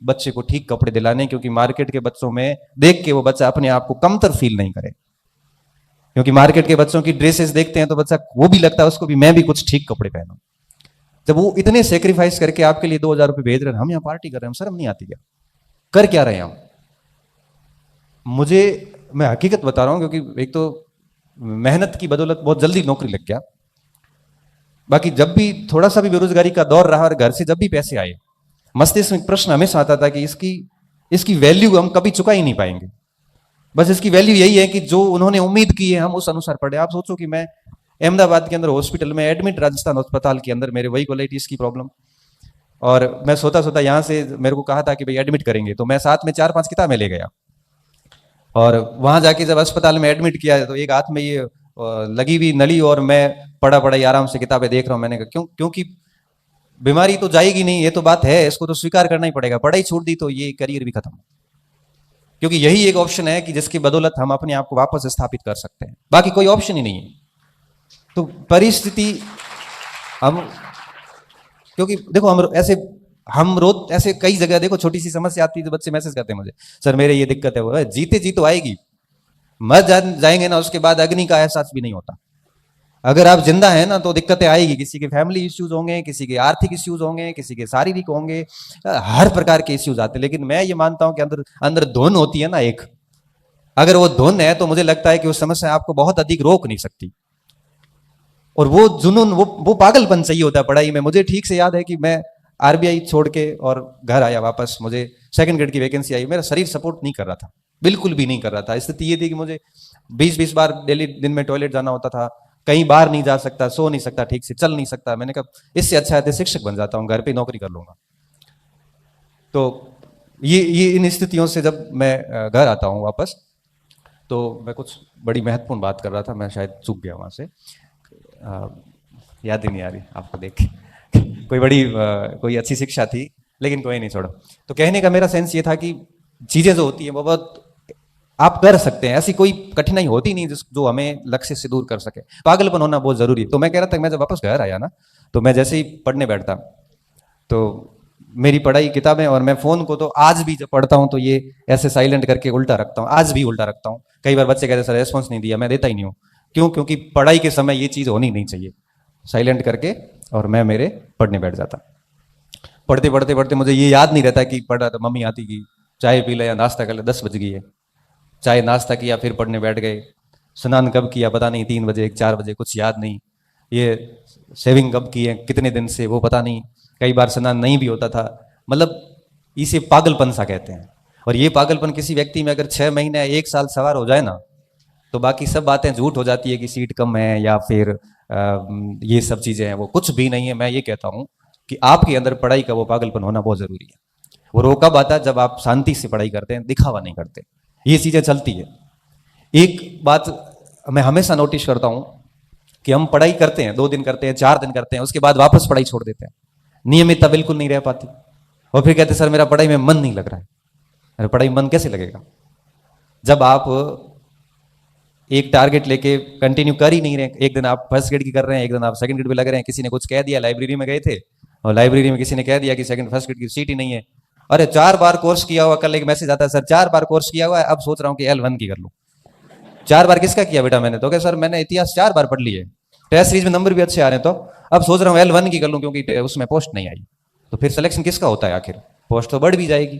बच्चे को ठीक कपड़े दिलाने, क्योंकि मार्केट के बच्चों में देख के वो बच्चा अपने आप को कमतर फील नहीं करे। क्योंकि मार्केट के बच्चों की ड्रेसेस देखते हैं तो बच्चा वो भी लगता है उसको भी मैं भी कुछ ठीक कपड़े पहनूं। जब वो इतने सेक्रीफाइस करके आपके लिए 2,000 रुपए भेज रहे हैं, हम यहाँ पार्टी कर रहे हैं, शर्म नहीं आती क्या? कर क्या रहे हैं हम? मुझे, मैं हकीकत बता रहा हूं, क्योंकि एक तो मेहनत की बदौलत बहुत जल्दी नौकरी लग गया। बाकी जब भी थोड़ा सा भी बेरोजगारी का दौर रहा और घर से जब भी पैसे आए, मस्तिष्क में प्रश्न हमेशा आता था कि इसकी वैल्यू हम कभी चुका ही नहीं पाएंगे। बस इसकी वैल्यू यही है कि जो उन्होंने उम्मीद की है हम उस अनुसार पढ़े। आप सोचो कि मैं अहमदाबाद के अंदर हॉस्पिटल में एडमिट, राजस्थान अस्पताल के अंदर, मेरे वही कोलाइटिस की प्रॉब्लम, और मैं सोता सोता यहाँ से मेरे को कहा था कि भाई एडमिट करेंगे, तो मैं साथ में 4-5 किताबें ले गया। और वहां जाके जब अस्पताल में एडमिट किया तो एक हाथ में ये लगी हुई नली और मैं पढ़ा ही आराम से किताबें देख रहा हूँ। मैंने कहा क्योंकि बीमारी तो जाएगी नहीं, ये तो बात है, इसको तो स्वीकार करना ही पड़ेगा। पढ़ाई छोड़ दी तो ये करियर भी खत्म, क्योंकि यही एक ऑप्शन है कि जिसकी बदौलत हम अपने आप को वापस स्थापित कर सकते हैं, बाकी कोई ऑप्शन ही नहीं है। तो परिस्थिति हम, क्योंकि देखो हम रोज ऐसे कई जगह देखो, छोटी सी समस्या आती है तो बच्चे मैसेज करते हैं मुझे, सर मेरे ये दिक्कत है। वो जीते जी तो आएगी, मर जाएंगे ना उसके बाद अग्नि का एहसास भी नहीं होता। अगर आप जिंदा हैं ना तो दिक्कतें आएगी, किसी के फैमिली इश्यूज होंगे, किसी के आर्थिक इश्यूज होंगे, किसी के शारीरिक होंगे, हर प्रकार के इश्यूज आते हैं। लेकिन मैं ये मानता हूं कि अंदर अंदर धुन होती है ना एक, अगर वो धुन है तो मुझे लगता है कि वो समस्या आपको बहुत अधिक रोक नहीं सकती। और वो जुनून, वो पागलपन चाहिए होता है पढ़ाई में। मुझे ठीक से याद है कि मैं आरबीआई छोड़ के और घर आया वापस, मुझे सेकंड ग्रेड की वैकेंसी आई, मेरा शरीर सपोर्ट नहीं कर रहा था, बिल्कुल भी नहीं कर रहा था। स्थिति ये थी कि मुझे 20-20 बार डेली दिन में टॉयलेट जाना होता था, कहीं बाहर नहीं जा सकता, सो नहीं सकता, ठीक से चल नहीं सकता। मैंने कहा इससे अच्छा है तो शिक्षक बन जाता हूँ, घर पे नौकरी कर लूंगा। तो ये इन स्थितियों से जब मैं घर आता हूँ वापस, तो मैं कुछ बड़ी महत्वपूर्ण बात कर रहा था, मैं शायद चूक गया वहां से, याद ही नहीं आ रही आपको देख के कोई बड़ी कोई अच्छी शिक्षा थी, लेकिन कोई नहीं, छोड़ो। तो कहने का मेरा सेंस ये था कि चीजें जो होती हैं वो बहुत आप कर सकते हैं, ऐसी कोई कठिनाई होती नहीं जो हमें लक्ष्य से दूर कर सके। पागलपन होना बहुत जरूरी है। तो मैं कह रहा था कि मैं जब वापस घर आया ना, तो मैं जैसे ही पढ़ने बैठता तो मेरी पढ़ाई किताबें, और मैं फोन को तो आज भी जब पढ़ता हूं तो ये ऐसे साइलेंट करके उल्टा रखता हूं, आज भी उल्टा रखता हूं। कई बार बच्चे कहते सर रेस्पॉन्स नहीं दिया, मैं देता ही नहीं हूं। क्यों? क्योंकि पढ़ाई के समय ये चीज होनी नहीं चाहिए, साइलेंट करके और मैं मेरे पढ़ने बैठ जाता। पढ़ते पढ़ते पढ़ते मुझे ये याद नहीं रहता कि पढ़ रहा था, मम्मी आती की चाय पी ले या नाश्ता कर ले, 10 बज गई है, चाय नाश्ता किया फिर पढ़ने बैठ गए। स्नान कब किया पता नहीं, 3 बजे 4 बजे कुछ याद नहीं। ये सेविंग कब की है कितने दिन से वो पता नहीं, कई बार स्नान नहीं भी होता था। मतलब इसे पागलपन सा कहते हैं। और ये पागलपन किसी व्यक्ति में अगर 6 महीने 1 साल सवार हो जाए ना, तो बाकी सब बातें झूठ हो जाती है कि सीट कम है या फिर ये सब चीजें हैं, वो कुछ भी नहीं है। मैं ये कहता हूं कि आपके अंदर पढ़ाई का वो पागलपन होना बहुत जरूरी है। वो रोक कब आता है? जब आप शांति से पढ़ाई करते हैं, दिखावा नहीं करते। ये चीजें चलती है। एक बात मैं हमेशा नोटिस करता हूं कि हम पढ़ाई करते हैं, 2 दिन करते हैं, 4 दिन करते हैं, उसके बाद वापस पढ़ाई छोड़ देते हैं, नियमितता बिल्कुल नहीं रह पाती। और फिर कहते हैं सर मेरा पढ़ाई में मन नहीं लग रहा है। अरे पढ़ाई में मन कैसे लगेगा जब आप एक टारगेट लेके कंटिन्यू कर ही नहीं रहे? एक दिन आप फर्स्ट ग्रेड की कर रहे हैं, एक दिन आप सेकंड ग्रेड पे लग रहे हैं। किसी ने कुछ कह दिया, लाइब्रेरी में गए थे और लाइब्रेरी में किसी ने कह दिया कि फर्स्ट ग्रेड की सीट ही नहीं है। अरे 4 बार कोर्स किया हुआ, कल एक मैसेज आता है सर 4 बार कोर्स किया हुआ है, अब सोच रहा हूँ कि L1 की कर लूँ। 4 बार किसका किया बेटा? मैंने तो क्या सर मैंने इतिहास 4 बार पढ़ लिए, टेस्ट सीरीज में नंबर भी अच्छे आ रहे हैं, तो अब सोच रहा हूँ L1 की कर लूँ क्योंकि उसमें पोस्ट नहीं आई। तो फिर सिलेक्शन किसका होता है आखिर? पोस्ट तो बढ़ भी जाएगी।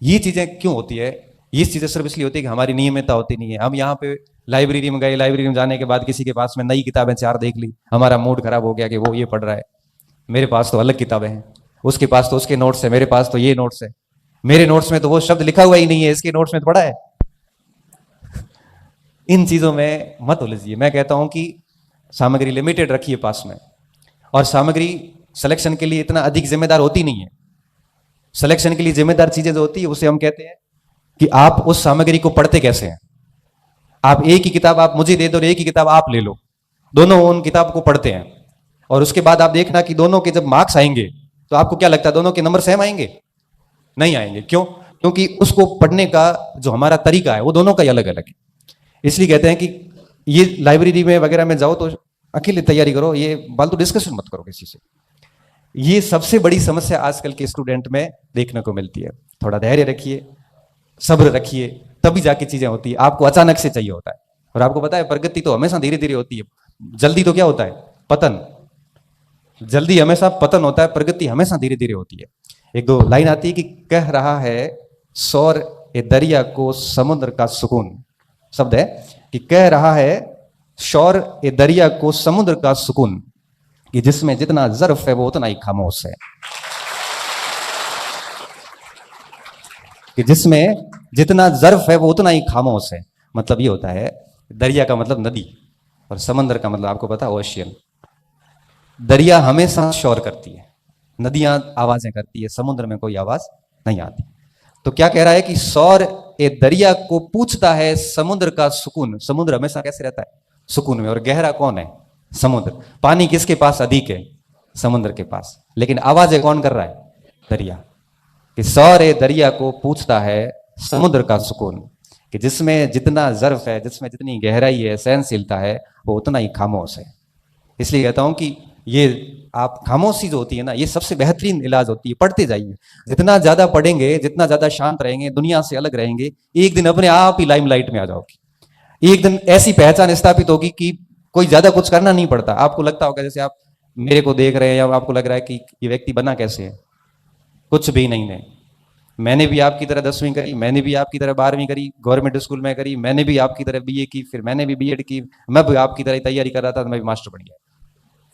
ये चीजें क्यों होती है? ये चीजें सिर्फ इसलिए होती है कि हमारी नियमितता होती नहीं है। हम यहाँ पे लाइब्रेरी में गए, लाइब्रेरी में जाने के बाद किसी के पास में नई किताबें 4 देख ली, हमारा मूड खराब हो गया कि वो ये पढ़ रहा है, मेरे पास तो अलग किताबें हैं, उसके पास तो उसके नोट्स है, मेरे पास तो ये नोट्स है, मेरे नोट्स में तो वो शब्द लिखा हुआ ही नहीं है, इसके नोट्स में तो पढ़ा है। इन चीजों में मत उलझिए। मैं कहता हूं कि सामग्री लिमिटेड रखिए पास में, और सामग्री सिलेक्शन के लिए इतना अधिक जिम्मेदार होती नहीं है। सिलेक्शन के लिए जिम्मेदार चीजें जो होती है उसे हम कहते हैं कि आप उस सामग्री को पढ़ते कैसे हैं। आप एक ही किताब आप मुझे दे दो और एक ही किताब आप ले लो, दोनों उन किताब को पढ़ते हैं, और उसके बाद आप देखना कि दोनों के जब मार्क्स आएंगे तो आपको क्या लगता है दोनों के नंबर सेम आएंगे? नहीं आएंगे। क्यों? क्योंकि उसको पढ़ने का जो हमारा तरीका है वो दोनों का ही अलग अलग है। इसलिए कहते हैं कि ये लाइब्रेरी में वगैरह में जाओ तो अकेले तैयारी करो, ये फालतू डिस्कशन मत करो किसी से। ये सबसे बड़ी समस्या आजकल के स्टूडेंट में देखने को मिलती है। थोड़ा धैर्य रखिए, सब्र रखिए, तभी जाके चीजें होती है। आपको अचानक से चाहिए होता है, और आपको पता है प्रगति तो हमेशा धीरे धीरे होती है। जल्दी तो क्या होता है? पतन। जल्दी हमेशा पतन होता है, प्रगति हमेशा धीरे धीरे होती है। एक दो लाइन आती है कि कह रहा है सौर ए दरिया को समुद्र का सुकून। शब्द है कि कह रहा है शौर ए दरिया को समुद्र का सुकून, कि जिसमें जितना ज़र्फ है वो उतना ही खामोश है। कि जिसमें जितना ज़र्फ है वो उतना ही खामोश है। मतलब ये होता है, दरिया का मतलब नदी, और समंदर का मतलब आपको पता है ओशियन। दरिया हमेशा शोर करती है, नदियां आवाजें करती है, समुद्र में कोई आवाज नहीं आती। तो क्या कह रहा है कि सौर ए दरिया को पूछता है समुद्र का सुकून। समुद्र हमेशा कैसे रहता है? सुकून में। और गहरा कौन है? समुद्र। पानी किसके पास अधिक है? समुद्र के पास। लेकिन आवाजें कौन कर रहा है? दरिया। कि सौर ए दरिया को पूछता है समुद्र का सुकून, कि जिसमें जितना ज़र्फ है, जिसमें जितनी गहराई है, सहनशीलता है, वो उतना ही खामोश है। इसलिए कहता हूं कि ये आप खामोशी जो होती है ना, ये सबसे बेहतरीन इलाज होती है। पढ़ते जाइए, जितना ज्यादा पढ़ेंगे, जितना ज्यादा शांत रहेंगे, दुनिया से अलग रहेंगे, एक दिन अपने आप ही लाइमलाइट में आ जाओगे। एक दिन ऐसी पहचान स्थापित होगी कि कोई ज्यादा कुछ करना नहीं पड़ता। आपको लगता होगा जैसे आप मेरे को देख रहे हैं, या आपको लग रहा है कि ये व्यक्ति बना कैसे है। कुछ भी नहीं। मैंने भी आपकी तरह 10वीं करी, मैंने भी आपकी तरह 12वीं करी, गवर्नमेंट स्कूल में करी, मैंने भी आपकी तरह बीए की, फिर मैंने भी बीएड की, मैं भी आपकी तरह तैयारी कर रहा था, तो मैं भी मास्टर बन गया।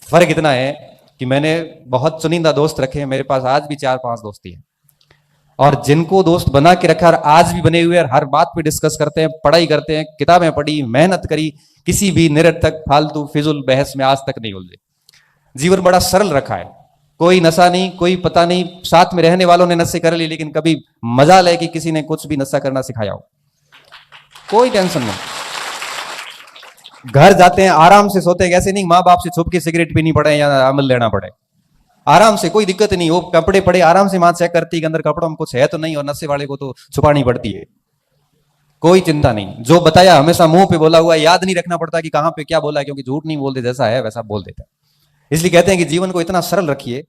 फर्क इतना है कि मैंने बहुत चुनिंदा दोस्त रखे हैं, मेरे पास आज भी 4-5 दोस्ती है, और जिनको दोस्त बना के रखा और आज भी बने हुए हैं, हर बात पे डिस्कस करते हैं, पढ़ाई करते हैं, किताबें पढ़ी, मेहनत करी, किसी भी निरर्थक फालतू फिजुल बहस में आज तक नहीं उलझे। जीवन बड़ा सरल रखा है, कोई नशा नहीं, कोई पता नहीं, साथ में रहने वालों ने नशे कर ली, लेकिन कभी मजाल है कि किसी ने कुछ भी नशा करना सिखाया हो। कोई टेंशन नहीं। घर जाते हैं आराम से सोते हैं, ऐसे नहीं माँ बाप से छुप के सिगरेट पीनी पड़े या अमल लेना पड़े। आराम से, कोई दिक्कत नहीं। वो कपड़े पड़े आराम से माँ चेक करती है कि अंदर कपड़ों में कुछ है तो नहीं, और नशे वाले को तो छुपानी पड़ती है। कोई चिंता नहीं। जो बताया हमेशा मुंह पे बोला हुआ, याद नहीं रखना पड़ता कि कहां पे क्या बोला है, क्योंकि झूठ नहीं बोलते, जैसा है वैसा बोल देता है। इसलिए कहते हैं कि जीवन को इतना सरल रखिए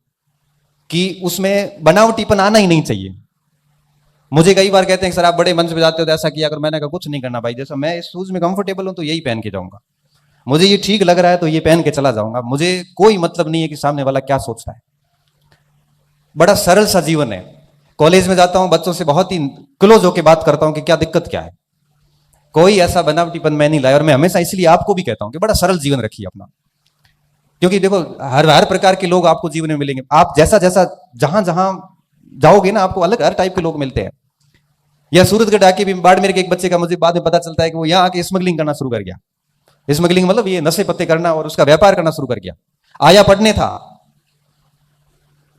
कि उसमें बनावटीपन आना ही नहीं चाहिए। मुझे कई बार कहते हैं सर आप बड़े मंच पे जाते हो तो ऐसा किया, अगर मैंने कहा कुछ नहीं करना भाई, जैसा मैं इस शूज में कंफर्टेबल हूं तो यही पहन के जाऊंगा, मुझे ये ठीक लग रहा है तो ये पहन के चला जाऊंगा, मुझे कोई मतलब नहीं है कि सामने वाला क्या सोचता है। बड़ा सरल सा जीवन है। कॉलेज में जाता हूं, बच्चों से बहुत ही क्लोज होकर बात करता हूं कि क्या दिक्कत क्या है। कोई ऐसा बनावटीपन मैं नहीं लाया, और मैं हमेशा इसलिए आपको भी कहता हूं कि बड़ा सरल जीवन रखिए अपना। क्योंकि देखो हर प्रकार के लोग आपको जीवन में मिलेंगे। आप जैसा जैसा जहां जहां जाओगे ना, आपको अलग हर टाइप के लोग मिलते हैं। या सूरतगढ़ आके भी बाड़मेर के एक बच्चे का मुझे बाद में पता चलता है कि वो यहाँ आके स्मगलिंग करना शुरू कर गया। स्मगलिंग मतलब ये नशे पत्ते करना और उसका व्यापार करना शुरू कर गया। आया पढ़ने था।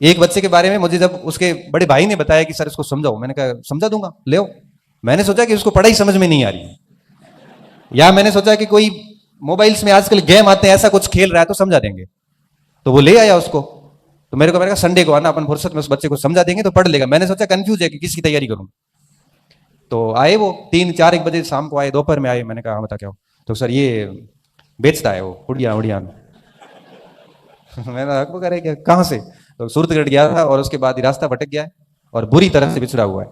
एक बच्चे के बारे में मुझे जब उसके बड़े भाई ने बताया कि सर इसको समझाओ, मैंने कहा समझा दूंगा, ले आओ। मैंने सोचा कि उसको पढ़ाई समझ में नहीं आ रही है, या मैंने सोचा कि कोई मोबाइल्स में आजकल गेम आते हैं, ऐसा कुछ खेल रहा है तो समझा देंगे। तो वो ले आया उसको। तो मेरे को कहा संडे को आना, अपन फुर्सत में उस बच्चे को समझा देंगे तो पढ़ लेगा। मैंने सोचा कंफ्यूज है कि किसकी तैयारी करूं। तो आए वो 3-4 बजे शाम को आए, दोपहर में आए। मैंने कहा बता क्या हो? तो सर ये बेचता है वो उड़िया उड़िया। मैंने आपको कह रहे क्या, कहां से? तो सूरतगढ़ गया था और उसके बाद रास्ता भटक गया है और बुरी तरह से बिछड़ा हुआ है।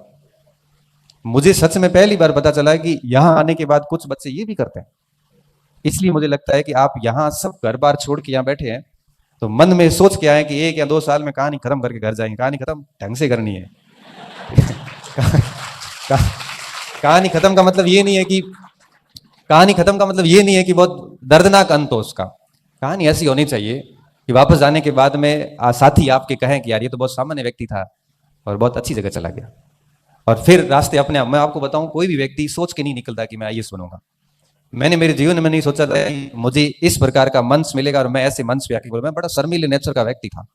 मुझे सच में पहली बार पता चला कि यहां आने के बाद कुछ बच्चे ये भी करते हैं। इसलिए मुझे लगता है कि आप यहां सब घर बार छोड़ के यहां बैठे हैं तो मन में सोच के आए कि 1 या 2 साल में कहानी खत्म करके घर जाएंगे। कहानी खत्म ढंग से करनी है। कहानी खत्म का मतलब ये नहीं है कि बहुत दर्दनाक अंत हो उसका। कहानी ऐसी होनी चाहिए कि वापस जाने के बाद में साथी आपके कहें कि यार ये तो बहुत सामान्य व्यक्ति था और बहुत अच्छी जगह चला गया। और फिर रास्ते अपने आप। मैं आपको बताऊं, कोई भी व्यक्ति सोच के नहीं निकलता कि मैं आईएएस बनूंगा। मैंने मेरे जीवन में नहीं सोचा था कि मुझे इस प्रकार का मंच मिलेगा और मैं ऐसे मंच पे आके बोलूं। मैं बड़ा शर्मीले नेचर का व्यक्ति था।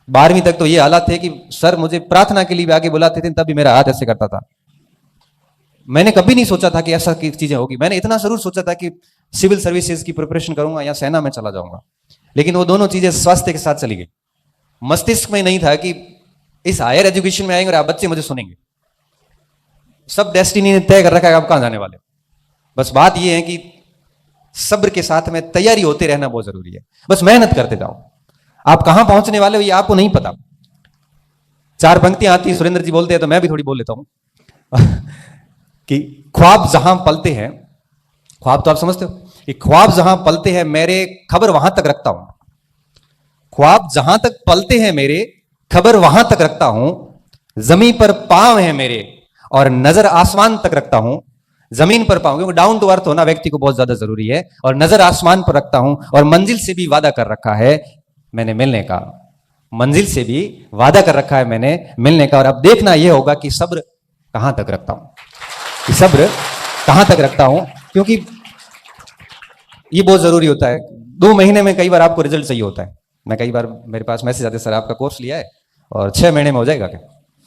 12वीं तक तो ये हालात थे कि सर मुझे प्रार्थना के लिए भी आगे बुलाते थे, तब भी मेरा हाथ ऐसे करता था। मैंने कभी नहीं सोचा था कि ऐसा की चीजें होगी। मैंने इतना जरूर सोचा था कि सिविल सर्विसेज की प्रिपरेशन करूंगा या सेना में चला जाऊंगा, लेकिन वो दोनों चीजें स्वास्थ्य के साथ चली गई। मस्तिष्क में नहीं था कि इस हायर एजुकेशन में आएंगे और आप बच्चे मुझे सुनेंगे। सब डेस्टिनी ने तय कर रखा है आप कहां जाने वाले। बस बात यह है कि सब्र के साथ में तैयारी होते रहना बहुत जरूरी है। बस मेहनत करते जाओ। आप कहां पहुंचने वाले हो ये आपको नहीं पता। चार पंक्तियां आती है, सुरेंद्र जी बोलते हैं तो मैं भी थोड़ी बोल लेता हूं कि ख्वाब जहां पलते हैं, ख्वाब तो आप समझते हो कि ख्वाब जहां पलते हैं मेरे, खबर वहां तक रखता हूं। ख्वाब जहां तक पलते हैं मेरे, खबर वहां तक रखता हूं। जमीन पर पांव है मेरे और नजर आसमान तक रखता हूं। जमीन पर पांव, क्योंकि डाउन टू अर्थ होना व्यक्ति को बहुत ज्यादा जरूरी है। और नजर आसमान पर रखता हूं और मंजिल से भी वादा कर रखा है मैंने मिलने का। मंजिल से भी वादा कर रखा है मैंने मिलने का। और अब देखना यह होगा कि सब्र कहां तक रखता हूं, कि सब्र कहां तक रखता हूं, क्योंकि ये बहुत जरूरी होता है। 2 महीने में कई बार आपको रिजल्ट चाहिए होता है। मैं कई बार मेरे पास मैसेज आते, सर आपका कोर्स लिया है और 6 महीने में हो जाएगा क्या?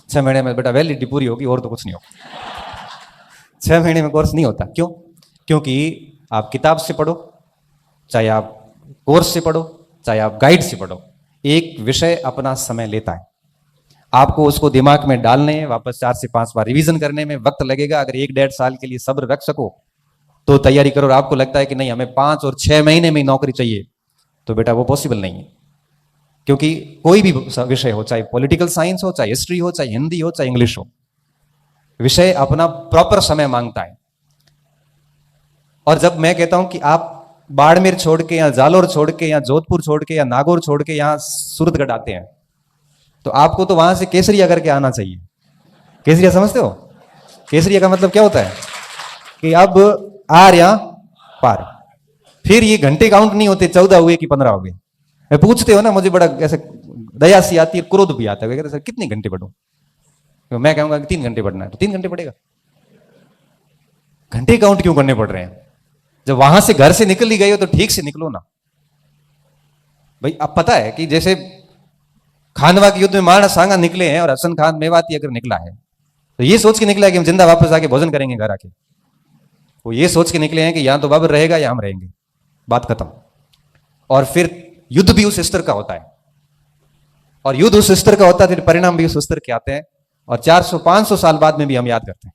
6 महीने में बेटा वैलिडिटी पूरी होगी और तो कुछ नहीं होगा। 6 महीने में कोर्स नहीं होता। क्यों? क्योंकि आप किताब से पढ़ो, चाहे आप कोर्स से पढ़ो, चाहे आप गाइड से पढ़ो, एक विषय अपना समय लेता है। आपको उसको दिमाग में डालने, वापस 4 से 5 बार रिवीजन करने में वक्त लगेगा। अगर 1-1.5 साल के लिए सब्र रख सको तो तैयारी करो। और आपको लगता है कि नहीं हमें 5 और 6 महीने में नौकरी चाहिए, तो बेटा वो पॉसिबल नहीं है। क्योंकि कोई भी विषय हो, चाहे पॉलिटिकल साइंस हो, चाहे हिस्ट्री हो, चाहे हिंदी हो, चाहे इंग्लिश हो, विषय अपना प्रॉपर समय मांगता है। और जब मैं कहता हूं कि आप बाड़मेर छोड़ के या जालोर छोड़ के या जोधपुर छोड़ के या नागौर छोड़ के यहां सूरतगढ़ आते हैं, तो आपको तो वहां से केसरिया करके आना चाहिए। केसरिया समझते हो? केसरिया का मतलब क्या होता है कि अब आर या पार। फिर ये घंटे काउंट नहीं होते, 14 हुए कि 15 हो गए। मैं पूछते हो ना, मुझे बड़ा ऐसे दया सी आती है, क्रोध भी आता है। कहते सर कितने घंटे पढ़ूं? तो मैं कहूंगा कि 3 घंटे पढ़ना है, तो 3 घंटे पढ़ेगा। घंटे काउंट क्यों करने पड़ रहे हैं? जब वहां से घर से निकल ही गए हो तो ठीक से निकलो ना भाई। अब पता है कि जैसे खानवा के युद्ध में महाराणा सांगा निकले हैं और हसन खान मेवाती अगर निकला है तो ये सोच के निकला है कि हम जिंदा वापस आके भोजन करेंगे घर आके। वो ये सोच के निकले हैं कि यहां तो बाबर रहेगा या हम रहेंगे, बात खत्म। और फिर युद्ध भी उस स्तर का होता है, और युद्ध उस स्तर का होता है, फिर परिणाम भी उस स्तर के आते हैं। और 400-500 साल बाद में भी हम याद करते हैं।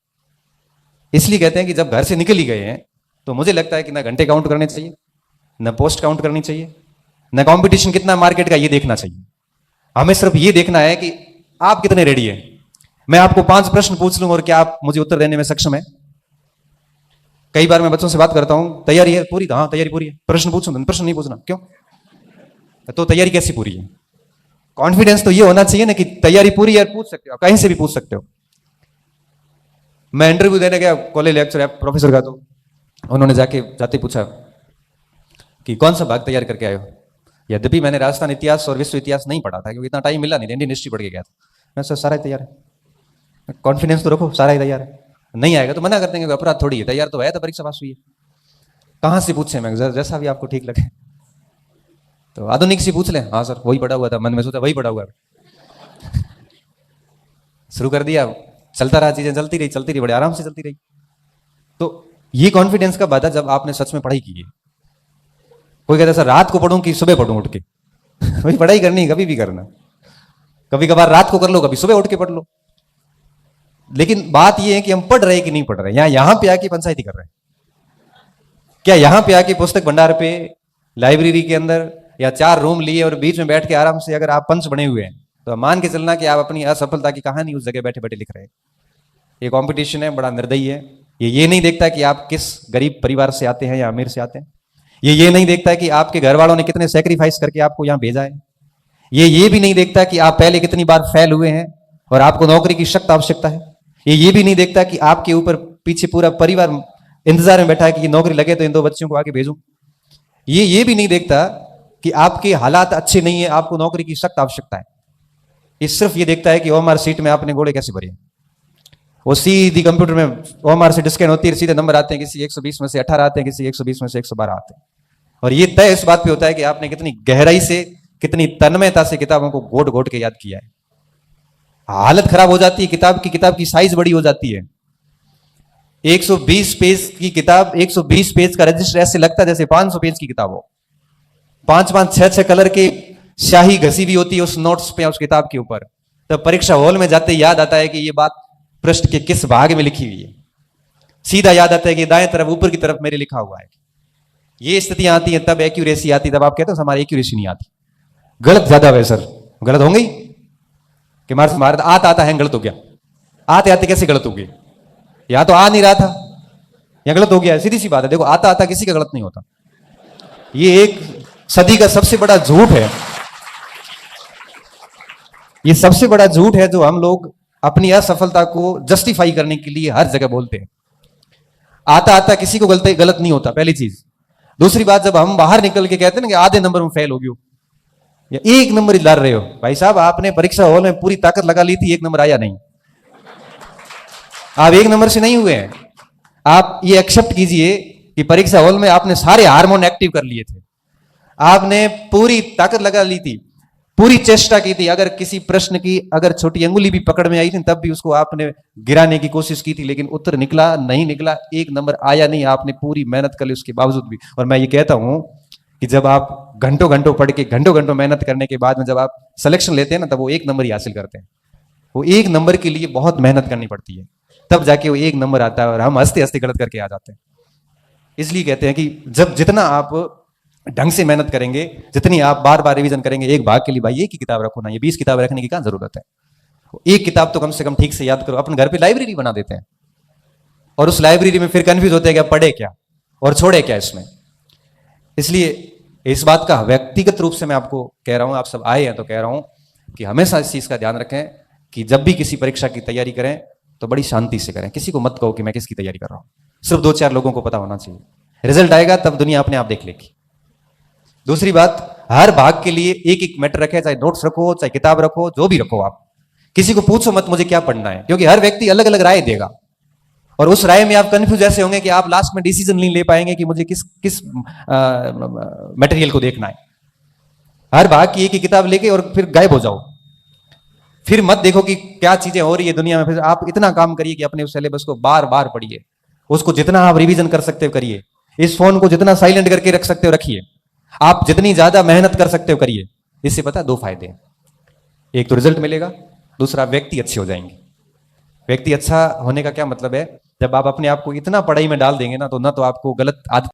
इसलिए कहते हैं कि जब घर से निकल ही गए हैं तो मुझे लगता है कि ना घंटे काउंट करने चाहिए, ना पोस्ट काउंट करनी चाहिए, ना कंपटीशन कितना मार्केट का ये देखना चाहिए। हमें सिर्फ ये देखना है कि आप कितने रेडी हैं। मैं आपको 5 प्रश्न पूछ लूंगा और क्या आप मुझे उत्तर देने में सक्षम है? कई बार मैं बच्चों से बात करता हूं, तैयारी है पूरी? हाँ तैयारी पूरी है। प्रश्न पूछूं? प्रश्न नहीं पूछना। क्यों? तो तैयारी कैसी पूरी है? कॉन्फिडेंस तो ये होना चाहिए ना कि तैयारी पूरी है, पूछ सकते हो, कहीं से भी पूछ सकते हो। मैं इंटरव्यू देने गया कॉलेज लेक्चर प्रोफेसर का, तो उन्होंने जाते पूछा कि कौन सा भाग तैयार करके आए हो। यद्यपि मैंने राजस्थान इतिहास और विश्व इतिहास नहीं पढ़ा था, क्योंकि इतना टाइम मिला नहीं, इंडियन हिस्ट्री पढ़ के गया था। मैं सर सारा ही तैयार है। कॉन्फिडेंस तो रखो, सारा ही तैयार है। नहीं आएगा तो मना कर देंगे, अपराध थोड़ी है। तैयार तो है, तो परीक्षा पास हुई है। कहां से पूछे? मैं जैसा भी आपको ठीक लगे। तो आधुनिक से पूछ लें। हाँ सर वही पढ़ा हुआ था, मन में सोचा वही पढ़ा हुआ है। शुरू कर दिया, चलता रहा, चीजें चलती रही, बड़े आराम से चलती रही। तो ये कॉन्फिडेंस कब आता जब आपने सच में पढ़ाई की है। कोई कहता सर रात को पढ़ूं कि सुबह पढ़ूं उठ के? भाई पढ़ाई करनी कभी भी करना, कभी कभार रात को कर लो, कभी सुबह उठ के पढ़ लो। लेकिन बात यह है कि हम पढ़ रहे कि नहीं पढ़ रहे। यहां पे आके पंचायती कर रहे हैं क्या? यहां पे आके पुस्तक भंडार पे, लाइब्रेरी के अंदर, या 4 रूम लिए और बीच में बैठ के आराम से अगर आप पंच बने हुए हैं तो मान के चलना कि आप अपनी असफलता की कहानी उस जगह बैठे बैठे लिख रहे हैं। ये कंपटीशन है, बड़ा निर्दयी है। ये नहीं देखता कि आप किस गरीब परिवार से आते हैं या अमीर से आते हैं। ये नहीं देखता कि आपके घर वालों ने कितने सेक्रीफाइस करके आपको यहां भेजा है। ये भी नहीं देखता कि आप पहले कितनी बार फेल हुए हैं और आपको नौकरी की सख्त आवश्यकता है। ये भी नहीं देखता कि आपके ऊपर पीछे पूरा परिवार इंतजार में बैठा है कि नौकरी लगे तो इन 2 बच्चों को आगे भेजूं। ये भी नहीं देखता कि आपके हालात अच्छे नहीं है, आपको नौकरी की सख्त आवश्यकता है। ये सिर्फ ये देखता है कि ओएमआर सीट में आपने घोड़े कैसे भरे। वो सीधी कंप्यूटर में ओएमआर से स्कैन होती है, सीधे नंबर आते हैं, किसी 120 में से 18 आते हैं, किसी 120 में से 112 आते हैं। और ये तय इस बात पे होता है कि आपने कितनी गहराई से, कितनी तन्मयता से किताबों को घोट घोट के याद किया है। हालत खराब हो जाती है किताब की साइज बड़ी हो जाती है। 120 पेज की किताब, 120 पेज का रजिस्टर ऐसे लगता है जैसे 500 पेज की किताब हो। 5-5, 6-6 कलर की स्याही घसी भी होती है उस नोट्स पे, उस किताब के ऊपर। तब परीक्षा हॉल में जाते याद आता है कि ये बात पृष्ठ के किस भाग में लिखी हुई है। सीधा याद आता है कि दाएं तरफ ऊपर की तरफ मेरे लिखा हुआ है। ये स्थितियां आती हैं, तब एक्यूरेसी आती, तब आप कहते हो हमारी एक्यूरेसी नहीं आती। गलत ज्यादा हुए सर, गलत होंगे ही कि मार आता आता है गलत हो गया, आते आते कैसे गलत हो गए, या तो आ नहीं रहा था या गलत हो गया, सीधी सी बात है। देखो आता आता किसी का गलत नहीं होता, ये एक सदी का सबसे बड़ा झूठ है, ये सबसे बड़ा झूठ है जो हम लोग अपनी असफलता को जस्टिफाई करने के लिए हर जगह बोलते हैं। आता आता किसी को गलत नहीं होता, पहली चीज। दूसरी बात, जब हम बाहर निकल के कहते हैं ना कि आधे नंबर में फेल हो गयो या एक नंबर ही ला रहे हो, भाई साहब आपने परीक्षा हॉल में पूरी ताकत लगा ली थी, एक नंबर आया नहीं, आप एक नंबर से नहीं हुए हैं। आप ये एक्सेप्ट कीजिए कि परीक्षा हॉल में आपने सारे हार्मोन एक्टिव कर लिए थे, आपने पूरी ताकत लगा ली थी, पूरी चेष्टा की थी, अगर किसी प्रश्न की अगर छोटी अंगुली भी पकड़ में आई थी तब भी उसको आपने गिराने की कोशिश की थी, लेकिन उत्तर निकला नहीं, निकला एक नंबर आया नहीं, आपने पूरी मेहनत कर ली उसके बावजूद भी। और मैं ये कहता हूं कि जब आप घंटों घंटों पढ़ के घंटों घंटों मेहनत करने के बाद में जब आप सिलेक्शन लेते हैं ना, तब वो एक नंबर ही हासिल करते हैं। वो एक नंबर के लिए बहुत मेहनत करनी पड़ती है, तब जाके वो एक नंबर आता है, और हम हंसते हंसते गलत करके आ जाते हैं। इसलिए कहते हैं कि जब जितना आप ढंग से मेहनत करेंगे, जितनी आप बार बार रिवीजन करेंगे, एक भाग के लिए भाई एक ही किताब रखो ना, ये 20 किताब रखने की क्या जरूरत है। एक किताब तो कम से कम ठीक से याद करो। अपने घर पे लाइब्रेरी बना देते हैं और उस लाइब्रेरी में फिर कंफ्यूज होते हैं कि अब पढ़े क्या और छोड़े क्या इसमें। इसलिए इस बात का व्यक्तिगत रूप से मैं आपको कह रहा हूं, आप सब आए हैं तो कह रहा हूं कि हमेशा इस चीज का ध्यान रखें कि जब भी किसी परीक्षा की तैयारी करें तो बड़ी शांति से करें। किसी को मत कहो कि मैं किसकी तैयारी कर रहा हूं, सिर्फ 2-4 लोगों को पता होना चाहिए। रिजल्ट आएगा तब दुनिया अपने आप देख लेगी। दूसरी बात, हर भाग के लिए एक एक मैटर रखे, चाहे नोट्स रखो, चाहे किताब रखो, जो भी रखो। आप किसी को पूछो मत मुझे क्या पढ़ना है, क्योंकि हर व्यक्ति अलग अलग राय देगा और उस राय में आप कंफ्यूज ऐसे होंगे कि आप लास्ट में डिसीजन नहीं ले पाएंगे कि मुझे किस किस मटेरियल को देखना है। हर भाग की एक ही किताब लेके और फिर गायब हो जाओ, फिर मत देखो कि क्या चीजें हो रही है दुनिया में। फिर आप इतना काम करिए कि अपने उस सिलेबस को बार बार पढ़िए, उसको जितना आप रिवीजन कर सकते हो करिए, इस फोन को जितना साइलेंट करके रख सकते हो रखिए, आप जितनी ज्यादा मेहनत कर सकते हो करिए। इससे पता 2 फायदे हैं, एक तो रिजल्ट मिलेगा, दूसरा व्यक्ति अच्छे हो जाएंगे। व्यक्ति अच्छा होने का क्या मतलब है, जब आप अपने आप को इतना पढ़ाई में डाल देंगे ना, तो ना तो आपको गलत आदत